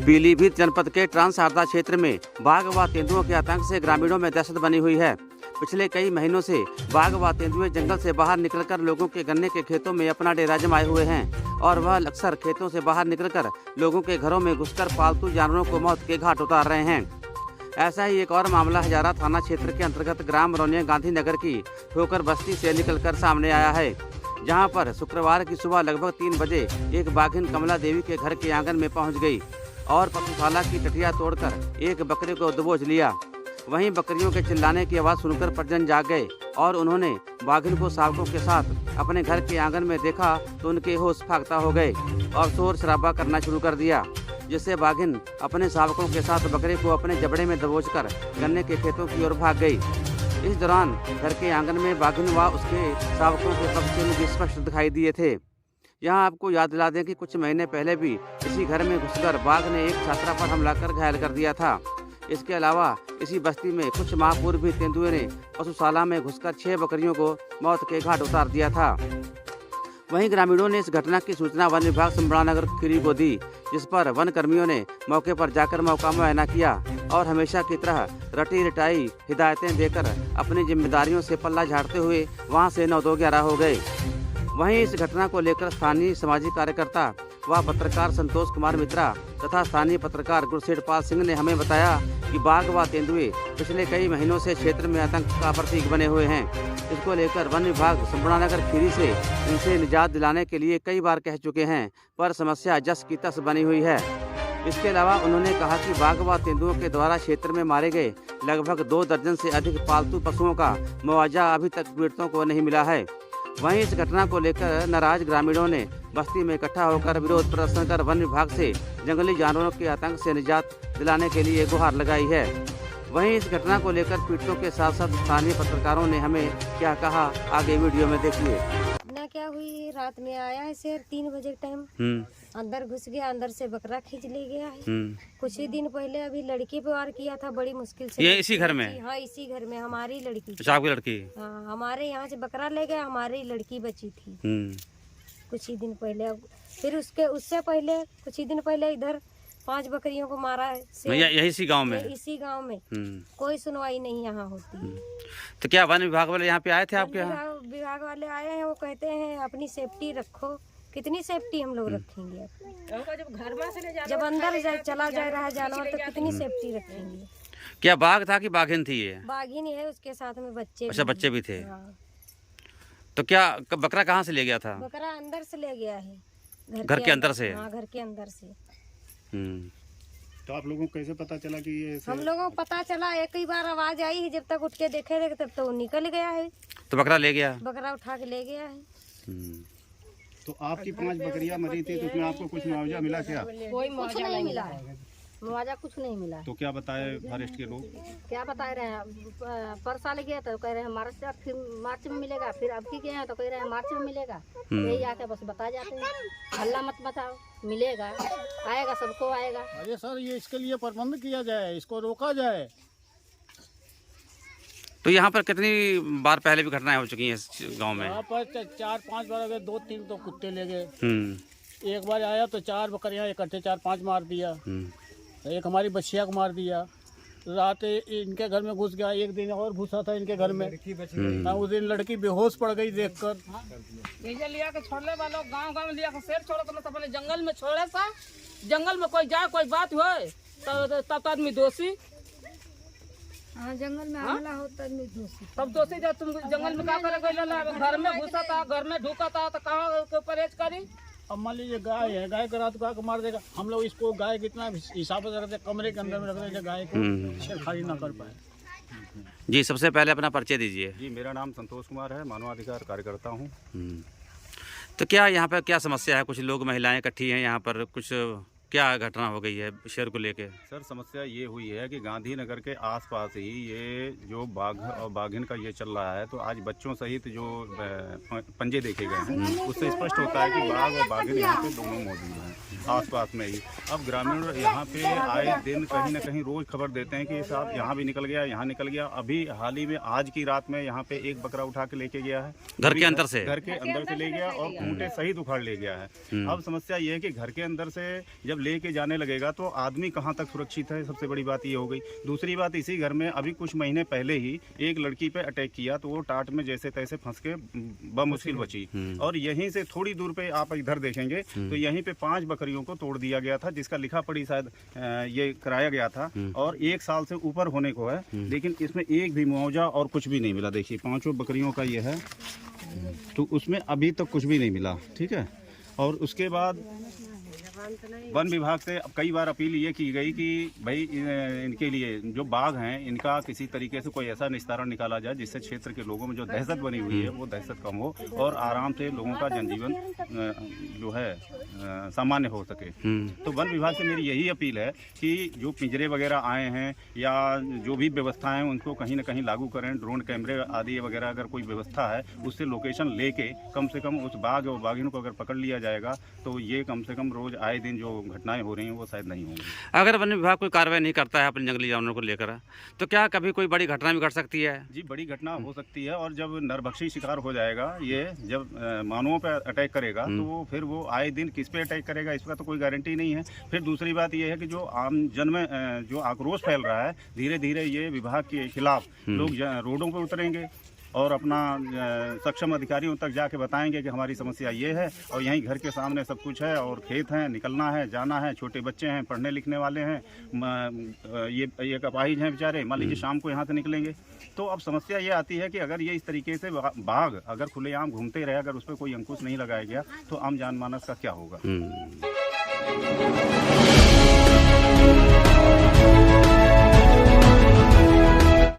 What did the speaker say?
पीलीभीत जनपद के ट्रांस शारदा क्षेत्र में बाघ व तेंदुओं के आतंक से ग्रामीणों में दहशत बनी हुई है। पिछले कई महीनों से बाघ व तेंदुए जंगल से बाहर निकलकर लोगों के गन्ने के खेतों में अपना डेरा जमाए हुए हैं और वह अक्सर खेतों से बाहर निकलकर लोगों के घरों में घुसकर पालतू जानवरों को मौत के घाट उतार रहे हैं। ऐसा ही एक और मामला हजारा थाना क्षेत्र के अंतर्गत ग्राम रौनिया गांधी नगर की ठोकर बस्ती से निकलकर सामने आया है, जहां पर शुक्रवार की सुबह लगभग 3 बजे एक बाघिन कमला देवी के घर के आंगन में पहुंच गई और पशुशाला की टटिया तोड़कर एक बकरे को दबोच लिया। वहीं बकरियों के चिल्लाने की आवाज़ सुनकर परिजन जाग गए और उन्होंने बाघिन को शावकों के साथ अपने घर के आंगन में देखा तो उनके होश फाख्ता हो गए और शोर शराबा करना शुरू कर दिया, जिससे बाघिन अपने शावकों के साथ बकरे को अपने जबड़े में दबोचकर गन्ने के खेतों की ओर भाग गई। इस दौरान घर के आंगन में बाघिन व उसके शावकों के सबसे स्पष्ट दिखाई दिए थे। यहाँ आपको याद दिला दें कि कुछ महीने पहले भी इसी घर में घुसकर बाघ ने एक छात्रा पर हमला कर घायल कर दिया था। इसके अलावा इसी बस्ती में कुछ माह पूर्व भी तेंदुए ने पशुशाला में घुसकर 6 बकरियों को मौत के घाट उतार दिया था। वहीं ग्रामीणों ने इस घटना की सूचना वन विभाग संबड़ानगर खीरी को दी, जिस पर वन कर्मियों ने मौके पर जाकर मौका मुआयना किया और हमेशा की तरह रटी रटाई हिदायतें देकर अपनी जिम्मेदारियों से पल्ला झाड़ते हुए वहां से 9-2-11 हो गए। वहीं इस घटना को लेकर स्थानीय सामाजिक कार्यकर्ता व पत्रकार संतोष कुमार मित्रा तथा स्थानीय पत्रकार गुरसेठ पाल सिंह ने हमें बताया कि बाघ व तेंदुए पिछले कई महीनों से क्षेत्र में आतंक का प्रतीक बने हुए हैं। इसको लेकर वन विभाग संबड़ानगर खीरी से इनसे निजात दिलाने के लिए कई बार कह चुके हैं, पर समस्या जस की तस बनी हुई है। इसके अलावा उन्होंने कहा कि बाघ व तेंदुओं के द्वारा क्षेत्र में मारे गए लगभग 2 दर्जन से अधिक पालतू पशुओं का मुआवजा अभी तक पीड़ितों को नहीं मिला है। वहीं इस घटना को लेकर नाराज ग्रामीणों ने बस्ती में इकट्ठा होकर विरोध प्रदर्शन कर वन विभाग से जंगली जानवरों के आतंक से निजात दिलाने के लिए गुहार लगाई है। वहीं इस घटना को लेकर पीड़ितों के साथ साथ स्थानीय पत्रकारों ने हमें क्या कहा, आगे वीडियो में देखिए। घटना क्या हुई, रात में आया है शेर 3 बजे टाइम, अंदर घुस गया, अंदर से बकरा खींच ले गया है। कुछ ही दिन पहले अभी लड़की पे वार किया था बड़ी मुश्किल से। ये इसी घर में? हाँ, इसी घर में हमारी लड़की। आपकी लड़की? हाँ, हमारे यहाँ से बकरा ले गया, हमारी लड़की बची थी कुछ ही दिन पहले। फिर उससे पहले कुछ ही दिन पहले इधर 5 बकरियों को मारा है यही इसी गांव में? इसी गांव में कोई सुनवाई नहीं यहाँ होती। तो क्या वन विभाग वाले यहाँ पे आए थे आपके यहाँ? विभाग वाले आए हैं, वो कहते हैं अपनी सेफ्टी रखो। कितनी सेफ्टी हम लोग रखेंगे? जब अंदर चला जा रहा है जानवर तो कितनी सेफ्टी रखेंगे? क्या बाघ था कि बाघिन थी? ये बाघिन है, उसके साथ में बच्चे। अच्छा, बच्चे भी थे। तो क्या बकरा कहाँ से ले गया था? बकरा अंदर से ले गया है, घर के अंदर से? हाँ, घर के अंदर से। तो आप लोगों को कैसे पता चला कि ये? हम लोगों को पता चला, एक ही बार आवाज आई है, जब तक उठ के देखे थे तब तो निकल गया है। तो बकरा ले गया? बकरा उठा के ले गया है। तो आपकी 5 बकरियां मरी थी, तो उसमें आपको कुछ मुआवजा मिला क्या? कोई मुआवजा नहीं मिला है, मुआवजा कुछ नहीं मिला। तो क्या बताए फॉरेस्ट के लोग? क्या बता रहे हैं, पर साल गया तो कह रहे हैं मार्च से, फिर मार्च में मिलेगा, फिर अब की गए हैं तो कह रहे हैं मार्च में मिलेगा। यही आके बस बता जाते हैं, हल्ला मत बताओ, मिलेगा, आएगा, सबको आएगा। अरे सर, ये इसके लिए प्रबंध किया जाए, इसको रोका जाए। तो यहाँ पर कितनी बार पहले भी घटनाएं हो चुकी हैं इस गांव में? यहाँ पर 4-5 बार गए, 2-3 तो कुत्ते ले गए। एक बार आया तो 4 बकरियां इकट्ठे 4-5 मार दिया। एक हमारी बच्चिया को मार दिया। रात इनके घर में घुस गया, एक दिन और घुसा था इनके घर में। उस दिन लड़की बेहोश पड़ गई देखकर। ये लिया के छोड़ने वालों गांव में लिया के शेर छोड़ो तो अपने जंगल में छोड़े सा, जंगल में कोई जाए कोई बात हो तब आदमी दोषी। हाँ, जंगल में हमला हो तब दोषी। जब तुम जंगल में क्या करे, घर में घुसा था, घर में ढुका था तो कहाँ परहेज करी? अब मान लीजिए गाय है, गाय का रात को मार देगा। हम लोग इसको गाय कितना हिसाब से रखते, कमरे के अंदर में रख देते, गाय को छेड़खानी ना कर पाए। जी, सबसे पहले अपना परिचय दीजिए। जी, मेरा नाम संतोष कुमार है, मानवाधिकार कार्यकर्ता हूँ। तो क्या यहाँ पर क्या समस्या है? कुछ लोग महिलाएं इकट्ठी हैं यहाँ पर, कुछ क्या घटना हो गई है शेर को लेके? सर, समस्या ये हुई है कि गांधीनगर के आसपास ही ये जो बाघ और बाघिन का ये चल रहा है, तो आज बच्चों सहित जो पंजे देखे गए हैं उससे स्पष्ट होता है कि बाघ और बाघिन यहाँ पे दोनों मौजूद हैं आसपास में ही। अब ग्रामीण यहाँ पे आए दिन कहीं ना कहीं रोज खबर देते हैं कि साहब यहाँ भी निकल गया, यहाँ निकल गया। अभी हाल ही में आज की रात में यहाँ पे एक बकरा उठा के लेके गया है, घर के अंदर से? घर के अंदर से ले गया और खूंटे सहित उखाड़ ले गया है। अब समस्या ये है कि घर के अंदर से जब लेके जाने लगेगा तो आदमी कहाँ तक सुरक्षित है, सबसे बड़ी बात ये हो गई। दूसरी बात, इसी घर में अभी कुछ महीने पहले ही एक लड़की पे अटैक किया तो वो टाट में जैसे तैसे फंस के बमुश्किल बची। और यहीं से थोड़ी दूर पे आप इधर देखेंगे तो यहीं पे 5 बकरियों को तोड़ दिया गया था, जिसका लिखा पढ़ी शायद ये कराया गया था और 1 साल से ऊपर होने को है, लेकिन इसमें एक भी मुआवजा और कुछ भी नहीं मिला। देखिए 5 बकरियों का ये है, तो उसमें अभी तक कुछ भी नहीं मिला। ठीक है। और उसके बाद वन विभाग से कई बार अपील ये की गई कि भाई इनके लिए जो बाघ हैं इनका किसी तरीके से कोई ऐसा निस्तारण निकाला जाए जिससे क्षेत्र के लोगों में जो दहशत बनी हुई है वो दहशत कम हो और आराम से लोगों का जनजीवन जो है सामान्य हो सके। तो वन विभाग से मेरी यही अपील है कि जो पिंजरे वगैरह आए हैं या जो भी व्यवस्थाएं हैं उनको कहीं ना कहीं लागू करें। ड्रोन कैमरे आदि वगैरह अगर कोई व्यवस्था है उससे लोकेशन लेके कम से कम उस बाघ और बाघिन को अगर पकड़ लिया जाएगा तो ये कम से कम रोज आए दिन जो घटनाएं हो रही हैं वो शायद नहीं होंगी। अगर वन विभाग कोई कार्रवाई नहीं करता है अपने जंगली जानवरों को लेकर, तो क्या कभी कोई बड़ी घटना भी घट सकती है? जी, बड़ी घटना हो सकती है। और जब नरभक्षी शिकार हो जाएगा, ये जब मानवों पर अटैक करेगा तो फिर वो आए दिन किस पे अटैक करेगा इसका तो कोई गारंटी नहीं है। फिर दूसरी बात ये है कि जो आम जन में जो आक्रोश फैल रहा है, धीरे धीरे ये विभाग के खिलाफ लोग रोडों पर उतरेंगे और अपना सक्षम अधिकारियों तक जाके बताएंगे कि हमारी समस्या ये है और यहीं घर के सामने सब कुछ है और खेत हैं, निकलना है, जाना है, छोटे बच्चे हैं, पढ़ने लिखने वाले हैं, ये अपाहिज हैं बेचारे, मान लीजिए शाम को यहाँ से निकलेंगे। तो अब समस्या ये आती है कि अगर ये इस तरीके से बाघ अगर खुलेआम घूमते रहे, अगर उस पर कोई अंकुश नहीं लगाया गया तो आम जनमानस का क्या होगा।